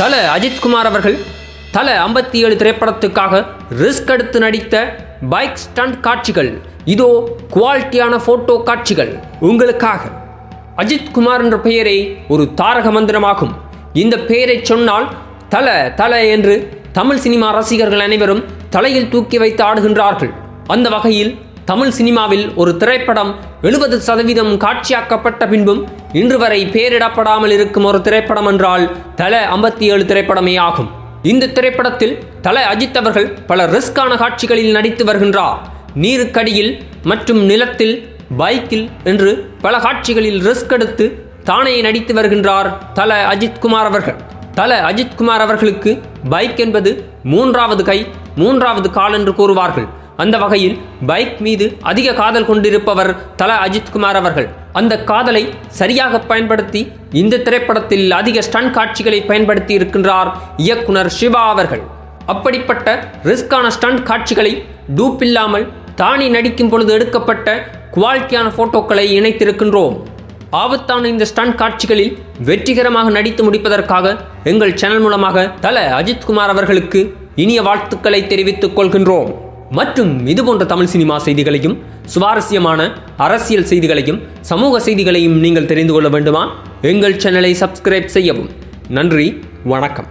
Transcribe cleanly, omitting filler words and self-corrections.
தல அஜித்குமார் அவர்கள் தல 57 திரைப்படத்துக்காக ரிஸ்க் எடுத்து நடித்த பைக் ஸ்டண்ட் காட்சிகள். இதோ குவாலிட்டியான போட்டோ காட்சிகள் உங்களுக்காக. அஜித்குமார் என்ற பெயரே ஒரு தாரக மந்திரமாகும். இந்த பெயரை சொன்னால் தல தல என்று தமிழ் சினிமா ரசிகர்கள் அனைவரும் தலையில் தூக்கி வைத்து ஆடுகின்றார்கள். அந்த வகையில் தமிழ் சினிமாவில் ஒரு திரைப்படம் 70% காட்சியாக்கப்பட்ட பின்பும் இன்று வரை பெயரிடப்படாமல் இருக்கும் ஒரு திரைப்படம் என்றால் தல 57 திரைப்படமே ஆகும். இந்த திரைப்படத்தில் தல அஜித் அவர்கள் பல ரிஸ்கான காட்சிகளில் நடித்து வருகின்றார். நீருக்கடியில் மற்றும் நிலத்தில், பைக்கில் என்று பல காட்சிகளில் ரிஸ்க் எடுத்து தானே நடித்து வருகின்றார் தல அஜித்குமார் அவர்கள். தல அஜித்குமார் அவர்களுக்கு பைக் என்பது மூன்றாவது கை, மூன்றாவது கால் என்று கூறுவார்கள். அந்த வகையில் பைக் மீது அதிக காதல் கொண்டிருப்பவர் தல அஜித்குமார் அவர்கள். அந்த காதலை சரியாக பயன்படுத்தி இந்த திரைப்படத்தில் அதிக ஸ்டண்ட் காட்சிகளை பயன்படுத்தி இருக்கின்றார் இயக்குனர் சிவா அவர்கள். அப்படிப்பட்ட ரிஸ்கான ஸ்டண்ட் காட்சிகளை டூப் இல்லாமல் தானி நடிக்கும் பொழுது எடுக்கப்பட்ட குவாலிட்டியான போட்டோக்களை இணைத்திருக்கின்றோம். ஆபத்தான இந்த ஸ்டண்ட் காட்சிகளில் வெற்றிகரமாக நடித்து முடிப்பதற்காக எங்கள் சேனல் மூலமாக தல அஜித்குமார் அவர்களுக்கு இனிய வாழ்த்துக்களை தெரிவித்துக் கொள்கின்றோம். மற்றும் இதுபோன்ற தமிழ் சினிமா செய்திகளையும், சுவாரஸ்யமான அரசியல் செய்திகளையும், சமூக செய்திகளையும் நீங்கள் தெரிந்து கொள்ள வேண்டுமா? எங்கள் சேனலை சப்ஸ்கிரைப் செய்யவும். நன்றி, வணக்கம்.